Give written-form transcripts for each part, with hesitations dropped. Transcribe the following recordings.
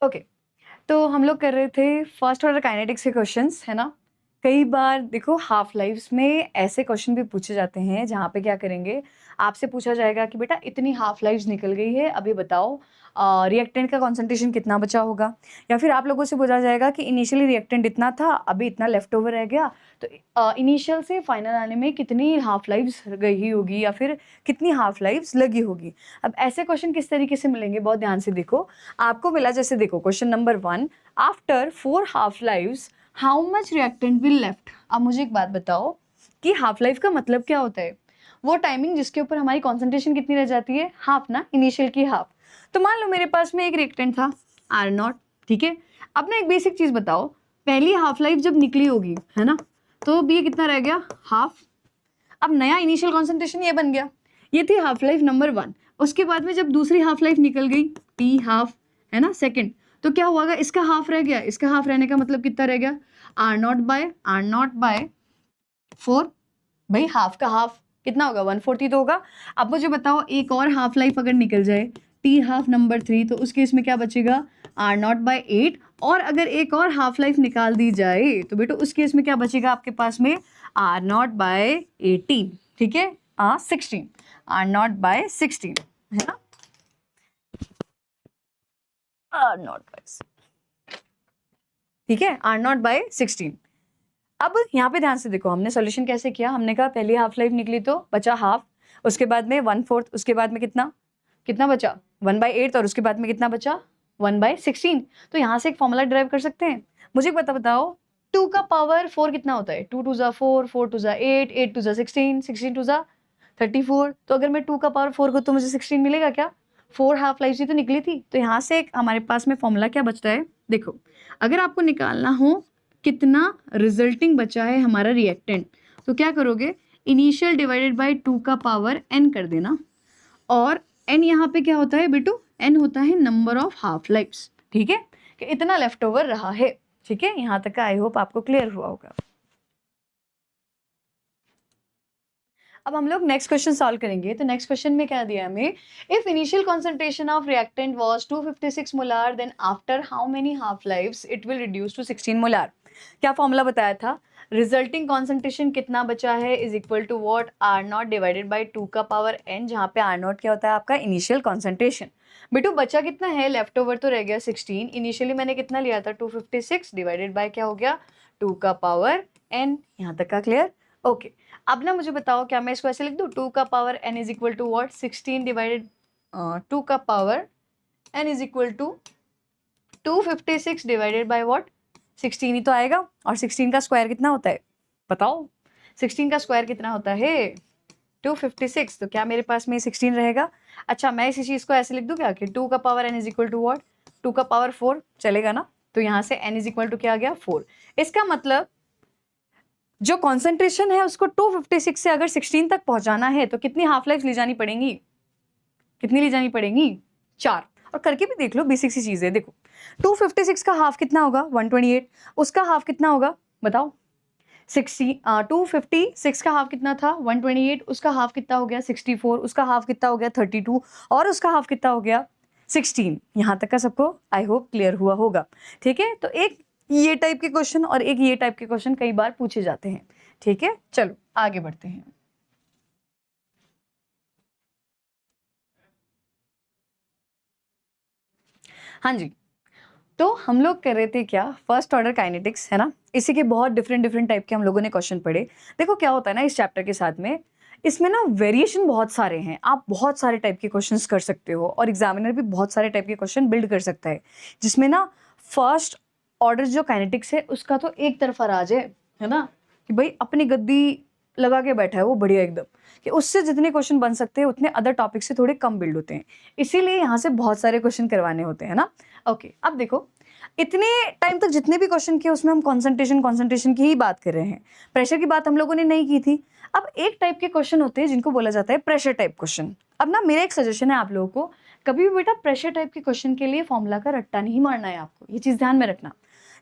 Okay, तो हम लोग कर रहे थे फर्स्ट ऑर्डर काइनेटिक्स के क्वेश्चंस, है ना। कई बार देखो हाफ लाइव्स में ऐसे क्वेश्चन भी पूछे जाते हैं जहाँ पे क्या करेंगे, आपसे पूछा जाएगा कि बेटा इतनी हाफ लाइव्स निकल गई है, अभी बताओ रिएक्टेंट का कॉन्सेंट्रेशन कितना बचा होगा। या फिर आप लोगों से पूछा जाएगा कि इनिशियली रिएक्टेंट इतना था, अभी इतना लेफ्ट ओवर रह गया, तो इनिशियल से फाइनल आने में कितनी हाफ लाइव्स गई होगी या फिर कितनी हाफ लाइव्स लगी होगी। अब ऐसे क्वेश्चन किस तरीके से मिलेंगे, बहुत ध्यान से देखो। आपको मिला, जैसे देखो question number 1, after 4 half lives how much reactant will left. अब मुझे एक बात बताओ कि हाफ लाइफ का मतलब क्या होता है। वो टाइमिंग जिसके ऊपर हमारी कॉन्सेंट्रेशन कितनी रह जाती है, हाफ ना, इनिशियल की हाफ। तो मान लो मेरे पास में एक रिएक्टेंट था R0, ठीक है। अब ना एक बेसिक चीज बताओ, पहली हाफ लाइफ जब निकली होगी, है ना, तो अब ये कितना रह गया, हाफ। अब नया इनिशियल कॉन्सेंट्रेशन ये बन गया, ये थी हाफ लाइफ नंबर 1। उसके बाद में जब दूसरी हाफ लाइफ निकल गई, T हाफ, है ना, सेकेंड, तो क्या हुआ, इसका हाफ रह गया। इसका हाफ रहने का मतलब कितना रह गया, R0/4। भाई हाफ का हाफ कितना होगा, 1/4 तो होगा। अब मुझे बताओ एक और हाफ लाइफ अगर निकल जाए, T हाफ नंबर 3, तो उस केस में क्या बचेगा, R0/8। और अगर एक और हाफ लाइफ निकाल दी जाए तो बेटो उस केस में क्या बचेगा आपके पास में, R0/18, ठीक है, 16, R0/16, है ना, R0/16, ठीक है, R0/16। अब यहाँ पे ध्यान से देखो, हमने सोल्यूशन कैसे किया। हमने कहा पहली हाफ लाइफ निकली तो बचा हाफ, उसके बाद में 1/4, उसके बाद में कितना कितना बचा 1/8, और उसके बाद में कितना बचा 1/16। तो यहाँ से एक फॉर्मूला ड्राइव कर सकते हैं। मुझे एक बताओ 2 का पावर 4 कितना होता है, 2 2 जा 4, 4 2 जा 8, 8 2 जा 16, 16 2 जा 34। तो अगर मैं 2 का पावर 4 को, तो मुझे 16 मिलेगा क्या, 4 हाफ लाइफ ही तो निकली थी। तो यहाँ से एक हमारे पास में फॉर्मूला क्या बचता है, देखो अगर आपको निकालना हो कितना रिजल्टिंग बचा है हमारा रिएक्टेंट, तो क्या करोगे, इनिशियल डिवाइडेड बाय 2 का पावर n कर देना। और n यहाँ पे क्या होता है बेटू, n होता है नंबर ऑफ हाफ लाइफ्स, ठीक है, कि इतना लेफ्ट ओवर रहा है। ठीक है, यहाँ तक का आई होप आपको क्लियर हुआ होगा। अब हम लोग नेक्स्ट क्वेश्चन सॉल्व करेंगे। तो नेक्स्ट क्वेश्चन में क्या दिया हमें, if initial concentration of reactant was 256 molar, then after how many half lives it will reduce to 16 molar. क्या फॉर्मूला बताया था, रिजल्टिंग कॉन्सेंट्रेशन कितना बचा है is equal to what, R0 divided by 2 का पावर n, जहाँ पे R0 क्या होता है आपका इनिशियल कॉन्सेंट्रेशन। बेटू बचा कितना है, लेफ्ट ओवर तो रह गया 16, इनिशियली मैंने कितना लिया था 256 डिवाइडेड बाय क्या हो गया 2 का पावर n। यहाँ तक का क्लियर, ओके। अब ना मुझे बताओ, क्या मैं इसको ऐसे लिख दूं, 2 का power n is equal to what, 16 divided 2 का power n is equal to 256 divided by what, 16 ही तो आएगा। और 16 का स्क्वायर कितना होता है बताओ, 16 का स्क्वायर कितना होता है 256। तो क्या मेरे पास में 16 रहेगा। अच्छा मैं इसी चीज को ऐसे लिख दूं क्या कि 2 का power n is equal to what, 2 का पावर 4 चलेगा ना। तो यहाँ से n इज इक्वल टू क्या आ गया 4। इसका मतलब जो कॉन्सेंट्रेशन है उसको 256 से अगर 16 तक पहुंचाना है तो कितनी हाफ लाइफ ली जानी पड़ेंगी, कितनी ली जानी पड़ेंगी 4। और करके भी देख लो, बेसिक सी चीज है। देखो 256 का हाफ कितना होगा 128, उसका हाफ कितना होगा बताओ 256 का हाफ कितना था 128, उसका हाफ कितना हो गया 64, उसका हाफ कितना हो गया 32, और उसका हाफ कितना हो गया 16। यहाँ तक का सबको आई होप क्लियर हुआ होगा। ठीक है, तो एक ये टाइप के क्वेश्चन और एक ये टाइप के क्वेश्चन कई बार पूछे जाते हैं। ठीक है, चलो आगे बढ़ते हैं। हाँ जी, तो हम लोग कर रहे थे क्या, फर्स्ट ऑर्डर काइनेटिक्स, है ना। इसी के बहुत डिफरेंट डिफरेंट टाइप के हम लोगों ने क्वेश्चन पढ़े। देखो क्या होता है ना इस चैप्टर के साथ में, इसमें ना वेरिएशन बहुत सारे हैं, आप बहुत सारे टाइप के क्वेश्चंस कर सकते हो और एग्जामिनर भी बहुत सारे टाइप के क्वेश्चन बिल्ड कर सकता है, जिसमें ना फर्स्ट ऑर्डर जो काइनेटिक्स है उसका तो एक तरफा राज है ना, कि भाई अपनी गद्दी लगा के बैठा है वो बढ़िया एकदम, कि उससे जितने क्वेश्चन बन सकते हैं उतने अदर टॉपिक से थोड़े कम बिल्ड होते हैं, इसीलिए यहाँ से बहुत सारे क्वेश्चन करवाने होते हैं ना। ओके, अब देखो इतने टाइम तक जितने भी क्वेश्चन किए उसमें हम कंसंट्रेशन की ही बात कर रहे हैं, प्रेशर की बात हम लोगों ने नहीं की थी। अब एक टाइप के क्वेश्चन होते हैं जिनको बोला जाता है प्रेशर टाइप क्वेश्चन। अब ना मेरा एक सजेशन है आप लोगों को, कभी भी बेटा प्रेशर टाइप के क्वेश्चन के लिए फॉर्मूला का रट्टा नहीं मारना है आपको, ये चीज ध्यान में रखना।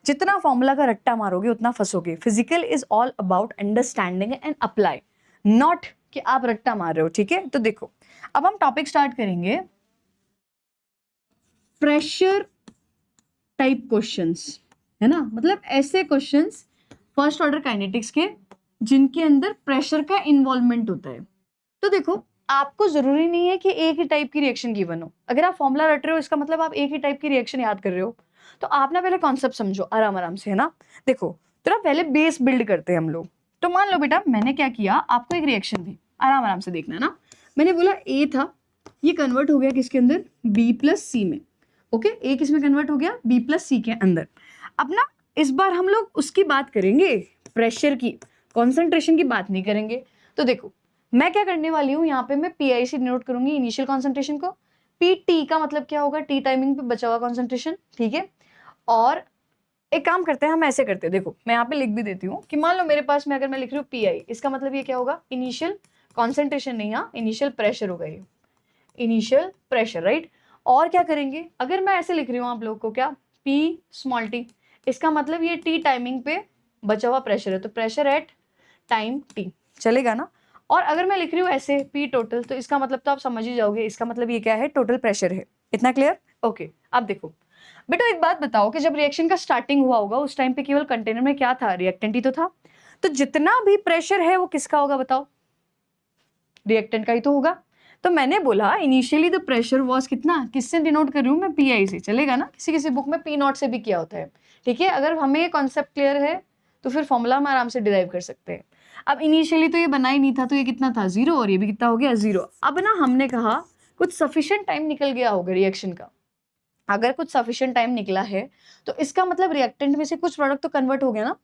जितना फॉर्मूला का रट्टा मारोगे उतना फंसोगे। Physical is all about understanding and apply, not कि आप रट्टा मार रहे हो। ठीक है, तो देखो अब हम टॉपिक स्टार्ट करेंगे, प्रेशर टाइप क्वेश्चंस, है ना, मतलब ऐसे क्वेश्चंस फर्स्ट ऑर्डर काइनेटिक्स के जिनके अंदर प्रेशर का इन्वॉल्वमेंट होता है। तो देखो, आपको जरूरी नहीं है कि एक ही टाइप की रिएक्शन गिवन हो। अगर आप फॉर्मूला रट रहे हो इसका मतलब आप एक ही टाइप की रिएक्शन याद कर रहे हो। तो आप ना पहले कॉन्सेप्ट समझो आराम आराम से, है ना। देखो तो ना पहले बेस बिल्ड करते हैं हम लोग। तो मान लो बेटा मैंने क्या किया, आपको एक रिएक्शन दी, आराम आराम से देखना ना। मैंने बोला ए था, ये कन्वर्ट हो गया किसके अंदर, बी प्लस सी में। ओके, ए किसमें कन्वर्ट हो गया, बी प्लस सी के अंदर। अब ना इस बार हम लोग उसकी बात करेंगे, प्रेशर की, कॉन्सेंट्रेशन की बात नहीं करेंगे। तो देखो मैं क्या करने वाली हूँ, यहाँ पे मैं पीआई से डिनोट करूंगी इनिशियल कॉन्सेंट्रेशन को। पी टी का मतलब क्या होगा, टी टाइमिंग पे बचा हुआ कॉन्सेंट्रेशन, ठीक है। और एक काम करते हैं, हम ऐसे करते हैं, देखो मैं यहाँ पे लिख भी देती हूँ कि मान लो मेरे पास में अगर मैं लिख रही हूँ पी आई, इसका मतलब ये क्या होगा, इनिशियल कॉन्सेंट्रेशन नहीं, हाँ इनिशियल प्रेशर होगा ये, इनिशियल प्रेशर, राइट। और क्या करेंगे, अगर मैं ऐसे लिख रही हूँ आप लोग को, क्या, पी स्मॉल टी, इसका मतलब ये टी टाइमिंग पे बचा हुआ प्रेशर है, तो प्रेशर एट टाइम टी, चलेगा ना। और अगर मैं लिख रही हूँ ऐसे पी टोटल, तो इसका मतलब तो आप समझ ही जाओगे, इसका मतलब ये क्या है, टोटल प्रेशर है। इतना क्लियर, ओके। अब देखो बेटा एक बात बताओ कि जब रिएक्शन का स्टार्टिंग हुआ होगा उस टाइम पे केवल कंटेनर में क्या था, रिएक्टेंट ही तो था। तो जितना भी प्रेशर है वो किसका होगा बताओ, रिएक्टेंट का ही तो होगा। तो मैंने बोला इनिशियली द प्रेशर वॉज कितना, किससे डिनोट कर रही हूँ मैं, पी आई से, चलेगा ना। किसी किसी बुक में पी नॉट से भी किया होता है, ठीक है। अगर हमें ये कॉन्सेप्ट क्लियर है तो फिर फॉर्मूला हम आराम से डिराइव कर सकते हैं। अब इनिशियली तो ये बना ही नहीं था, तो ये कितना था, 0, और ये भी कितना हो गया, 0। अब ना हमने कहा कुछ सफिशिएंट टाइम निकल गया होगा रिएक्शन का। अगर कुछ सफिशिएंट टाइम निकला है तो इसका मतलब रिएक्टेंट में से कुछ प्रोडक्ट तो कन्वर्ट हो गया ना,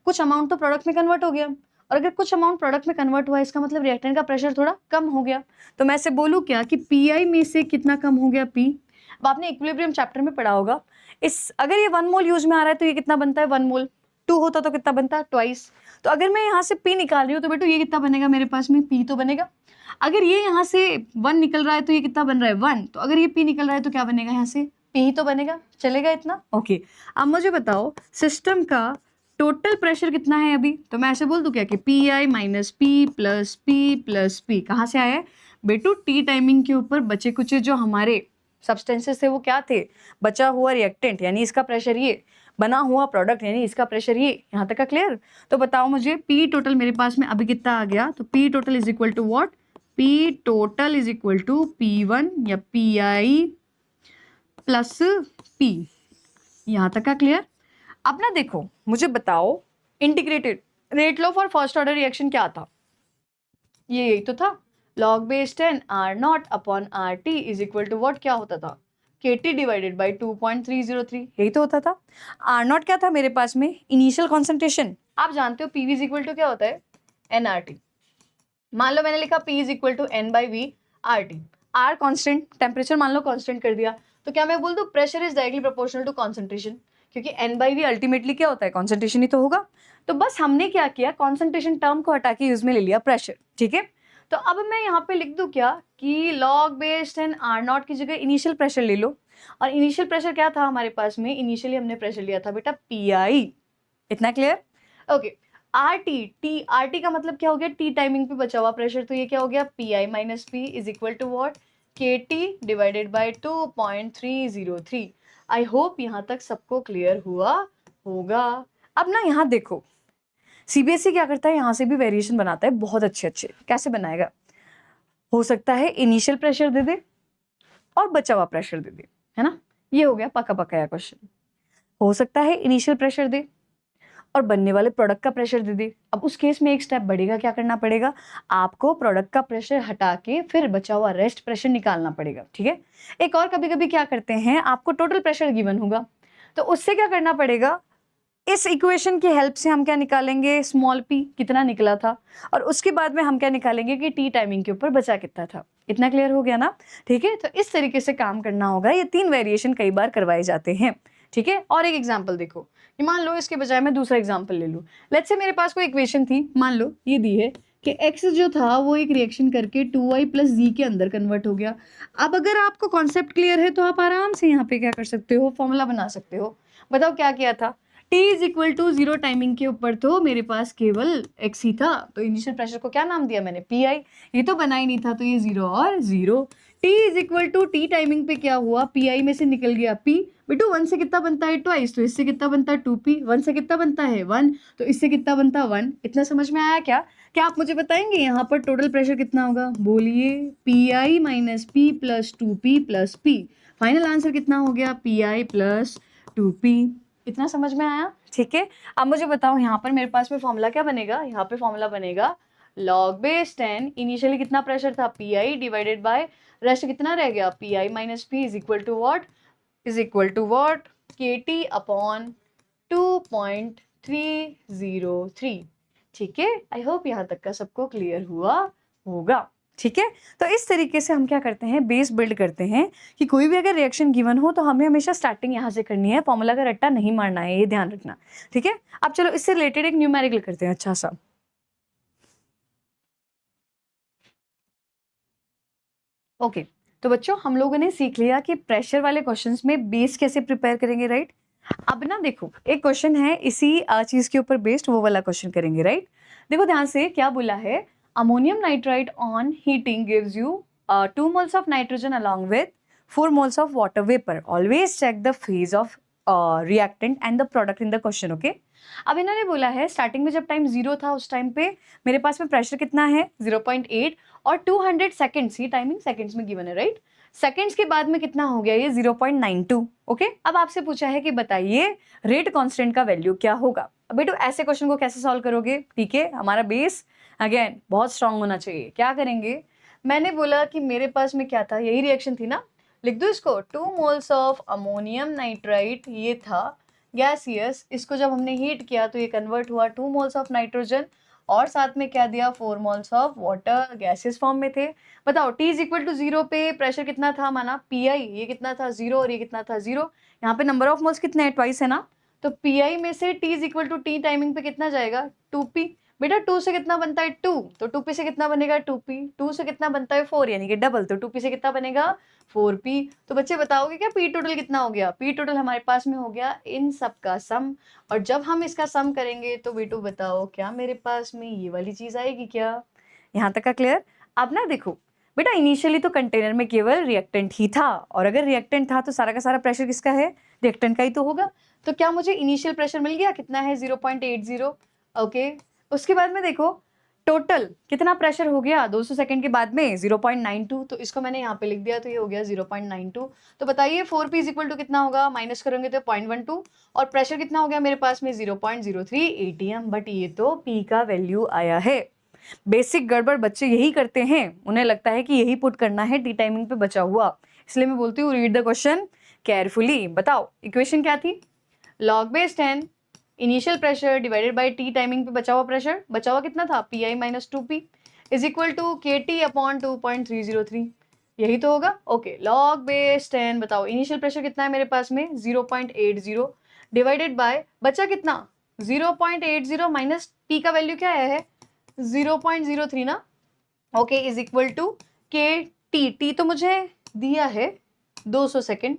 कुछ अमाउंट तो प्रोडक्ट में कन्वर्ट हो गया। और अगर कुछ अमाउंट प्रोडक्ट में कन्वर्ट हुआ, इसका मतलब रिएक्टेंट का प्रेशर थोड़ा कम हो गया। तो मैं ऐसे बोलूँ क्या कि पी आई में से कितना कम हो गया, पी। अब आपने इक्विलिब्रियम चैप्टर में पढ़ा होगा, इस अगर ये 1 मोल यूज में आ रहा है तो ये कितना बनता है, 1 मोल। 2 होता तो कितना बनता, ट्वाइस। तो अगर मैं यहाँ से पी निकाल रही हूँ तो बेटो ये कितना बनेगा मेरे पास में, पी तो बनेगा। अगर ये यहाँ से 1 निकल रहा है तो ये कितना बन रहा है, 1। तो अगर ये पी निकल रहा है तो क्या बनेगा, यहाँ से पी ही तो बनेगा, चलेगा इतना, ओके। अब मुझे बताओ सिस्टम का टोटल प्रेशर कितना है अभी। तो मैं ऐसे बोल दूं क्या कि P I minus P plus P plus P, कहाँ से आया है बेटू, टी टाइमिंग के ऊपर बचे कुछ जो हमारे सब्सटेंसेस थे वो क्या थे, बचा हुआ रिएक्टेंट, यानी इसका प्रेशर ये, बना हुआ प्रोडक्ट यानी इसका प्रेशर ये। यहाँ तक का क्लियर। तो बताओ मुझे पी टोटल मेरे पास में अभी कितना आ गया, तो P total is equal to what, P total is equal to P one या पी आई प्लस पी। यहाँ तक का क्लियर। अब ना देखो मुझे बताओ integrated rate law for first order reaction क्या था, ये यही तो था, log base 10 r naught upon R T is equal to what, क्या होता था, के टी डिवाइडेड बाई 2.303, यही तो होता था। आर नॉट क्या था मेरे पास में, इनिशियल कॉन्सेंट्रेशन। आप जानते हो पीवी इज इक्वल टू क्या होता है, एन आर टी। मान लो मैंने लिखा P is equal to N by V R T, R constant, temperature मान लो कॉन्स्टेंट कर दिया, तो क्या मैं बोल दूं pressure is directly proportional to concentration, क्योंकि एन बाई वी अल्टीमेटली क्या होता है, कॉन्सेंट्रेशन ही तो होगा। तो बस हमने क्या किया, कॉन्सेंट्रेशन टर्म को हटा के यूज में ले लिया प्रेशर, ठीक है। तो अब मैं यहाँ पे लिख दूं क्या कि लॉग बेस 10 आर नॉट की जगह इनिशियल प्रेशर ले लो। और इनिशियल प्रेशर क्या था हमारे पास में, इनिशियली हमने प्रेशर लिया था बेटा पी आई। इतना क्लियर, ओके। आर टी का मतलब क्या हो गया, टी टाइमिंग पे बचा हुआ प्रेशर, तो ये क्या हो गया, P I minus P is equal to what, K T divided by 2.303। I hope यहाँ तक सबको क्लियर हुआ होगा। अब ना यहाँ देखो सीबीएसई क्या करता है, यहाँ से भी वेरिएशन बनाता है बहुत अच्छे अच्छे। कैसे बनाएगा, हो सकता है इनिशियल प्रेशर दे दे और बचा हुआ प्रेशर दे दे, है ना, ये हो गया पक्का पक्का क्वेश्चन। हो सकता है इनिशियल प्रेशर दे और बनने वाले प्रोडक्ट का प्रेशर दे दे। अब उस केस में एक स्टेप बढ़ेगा, क्या करना पड़ेगा, आपको प्रोडक्ट का प्रेशर हटा के फिर बचा हुआ रेस्ट प्रेशर निकालना पड़ेगा, ठीक है। एक और कभी कभी क्या करते हैं, आपको टोटल प्रेशर गिवन होगा तो उससे क्या करना पड़ेगा, इस इक्वेशन की हेल्प से हम क्या निकालेंगे, स्मॉल पी कितना निकला था, और उसके बाद में हम क्या निकालेंगे कि टी टाइमिंग के ऊपर बचा कितना था। इतना क्लियर हो गया ना, ठीक है। तो इस तरीके से काम करना होगा, ये 3 वेरिएशन कई बार करवाए जाते हैं, ठीक है। और एक एग्जाम्पल देखो कि मान लो इसके बजाय मैं दूसरा एग्जाम्पल ले लूँ। लेट्स से मेरे पास कोई इक्वेशन थी, मान लो ये दी है कि x जो था वो एक रिएक्शन करके 2y प्लस जी के अंदर कन्वर्ट हो गया। अब अगर आपको कॉन्सेप्ट क्लियर है तो आप आराम से यहाँ पे क्या कर सकते हो, फॉर्मूला बना सकते हो। बताओ क्या किया था, t is equal to 0 timing के ऊपर तो मेरे पास केवल x ही था, तो इनिशियल प्रेशर को क्या नाम दिया मैंने, पी आई। ये तो बना ही नहीं था तो ये 0 और 0, t is equal to T timing पे क्या हुआ, पी आई में से निकल गया p, बेटू 1 से कितना बनता है ट्वाइस, तो इससे कितना बनता है 2p, 1 से कितना बनता है 1, तो इससे कितना बनता है 1। इतना समझ में आया क्या? क्या आप मुझे बताएंगे यहाँ पर टोटल प्रेशर कितना होगा? बोलिए, P I minus P plus 2p plus p। Final answer कितना हो गया? P I plus 2p। इतना समझ में आया? ठीक है, अब मुझे बताओ यहाँ पर मेरे पास में फॉर्मूला क्या बनेगा? यहाँ पे फॉर्मूला बनेगा log बेस 10, इनिशियली कितना प्रेशर था P I divided by rest कितना रह गया P I minus P is equal to what, is equal to what, K T upon 2.303। ठीक है, आई होप यहाँ तक का सबको क्लियर हुआ होगा। ठीक है, तो इस तरीके से हम क्या करते हैं, बेस बिल्ड करते हैं कि कोई भी अगर रिएक्शन गिवन हो तो हमें हमेशा स्टार्टिंग यहाँ से करनी है, फॉर्मूला का रट्टा नहीं मारना है, ये ध्यान रखना। ठीक है, अब चलो इससे रिलेटेड एक न्यूमेरिकल करते हैं अच्छा सा। ओके, तो बच्चों हम लोगों ने सीख लिया कि प्रेशर वाले क्वेश्चंस में बेस कैसे प्रिपेयर करेंगे, राइट। अब ना देखो एक क्वेश्चन है इसी चीज के ऊपर बेस्ड, वो वाला क्वेश्चन करेंगे, राइट। देखो ध्यान से क्या बोला है, ammonium nitrite on heating gives you 2 moles of nitrogen along with 4 moles of water vapor. Always check the phase of reactant and the product in the question. Okay. अब इन्होंने बोला है स्टार्टिंग में जब टाइम 0 था उस टाइम पे मेरे पास में प्रेशर कितना है 0.8 और 200 सेकेंड्स, ये टाइमिंग सेकेंड्स में गिवन है, राइट। सेकेंड्स के बाद में कितना हो गया ये 0.92। ओके, अब आपसे पूछा है कि बताइए रेट कांस्टेंट का वैल्यू क्या होगा। अब बेटो ऐसे क्वेश्चन को कैसे सॉल्व करोगे? ठीक है, हमारा बेस अगेन बहुत स्ट्रांग होना चाहिए। क्या करेंगे, मैंने बोला कि मेरे पास में क्या था, यही रिएक्शन थी ना, लिख दो इसको 2 moles ऑफ अमोनियम नाइट्राइट, ये था गैसियस, इसको जब हमने हीट किया तो ये कन्वर्ट हुआ 2 moles ऑफ नाइट्रोजन और साथ में क्या दिया 4 moles of water, gaseous form में थे। बताओ t इज इक्वल टू 0 पे प्रेशर कितना था, माना पी आई, ये कितना था 0 और ये कितना था 0, यहाँ पे नंबर ऑफ मोल्स कितने हैं ट्वाइस है ना, तो पी आई में से t is equal to T timing पे कितना जाएगा 2p। बेटा 2 से कितना बनता है 2, तो 2p से कितना बनेगा 2p, 2 से कितना बनता है 4 यानी कि डबल, तो 2p से कितना बनेगा 4p। तो बच्चे बताओगे क्या p टोटल कितना हो गया? p टोटल हमारे पास में हो गया इन सब का सम, और जब हम इसका सम करेंगे तो बेटू बताओ क्या मेरे पास में ये वाली चीज आएगी क्या? यहाँ तक का क्लियर? अब ना देखो बेटा इनिशियली तो कंटेनर में केवल रिएक्टेंट ही था, और अगर रिएक्टेंट था तो सारा का सारा प्रेशर किसका है? रिएक्टेंट का ही तो होगा। तो क्या मुझे इनिशियल प्रेशर मिल गया, कितना है 0.80। ओके, उसके बाद में देखो टोटल कितना प्रेशर हो गया 200 सेकंड के बाद में 0.92, तो इसको मैंने यहाँ पे लिख दिया तो ये हो गया 0.92। तो बताइए 4p इज इक्वल टू कितना होगा, माइनस करेंगे तो 0.12, और प्रेशर कितना हो गया मेरे पास में 0.03 atm, बट ये तो p का वैल्यू आया है। बेसिक गड़बड़ बच्चे यही करते हैं, उन्हें लगता है कि यही पुट करना है टी टाइमिंग पे बचा हुआ, इसलिए मैं बोलती हूँ रीड द क्वेश्चन केयरफुली। बताओ इक्वेशन क्या थी, log base 10 initial pressure divided by T timing पे बचा हुआ प्रेशर, बचा हुआ कितना था P I minus 2p is equal to K T upon 2.303, यही तो होगा। ओके, log बेस 10 बताओ इनिशियल प्रेशर कितना है मेरे पास में 0.80 डिवाइडेड बाय बचा कितना 0.80 माइनस टी का वैल्यू क्या है 0.03 ना। Okay, is equal to K T तो मुझे दिया है 200 सेकेंड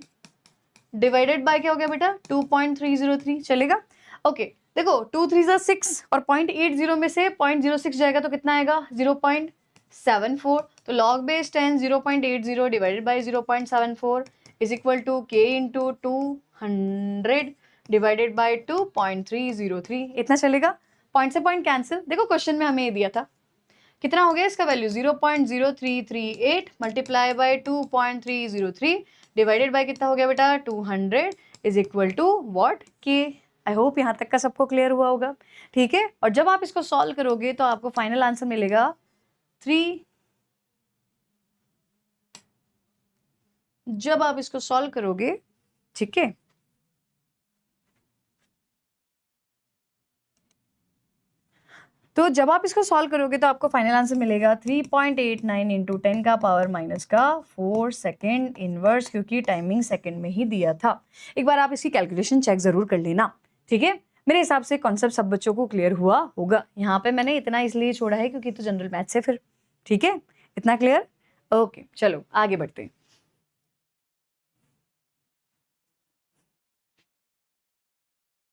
डिवाइडेड बाय क्या हो गया बेटा 2.303, चलेगा। ओके देखो 2 3 6 और 0.80 में से 0.06 जाएगा तो कितना आएगा 0.74, तो log base 10 0.80 divided by 0.74 is equal to K into 200 divided by 2.303, इतना चलेगा। पॉइंट से पॉइंट कैंसिल। देखो क्वेश्चन में हमें ये दिया था कितना हो गया इसका value 0.0338 multiply by 2.303 divided by कितना हो गया बेटा 200 इज इक्वल टू व्हाट के। आई होप यहाँ तक का सबको क्लियर हुआ होगा। ठीक है, और जब आप इसको सॉल्व करोगे तो आपको फाइनल आंसर मिलेगा 3। जब आप इसको सॉल्व करोगे, ठीक है, तो जब आप इसको सॉल्व करोगे तो आपको फाइनल आंसर मिलेगा 3.89 इंटू 10 का पावर माइनस का 4 सेकेंड इनवर्स, क्योंकि टाइमिंग सेकेंड में ही दिया था। एक बार आप इसकी कैलकुलेशन चेक जरूर कर लेना। ठीक है, मेरे हिसाब से कॉन्सेप्ट सब बच्चों को क्लियर हुआ होगा। यहाँ पे मैंने इतना इसलिए छोड़ा है क्योंकि तो जनरल मैथ्स है फिर। ठीक है, इतना क्लियर। ओके चलो आगे बढ़ते हैं।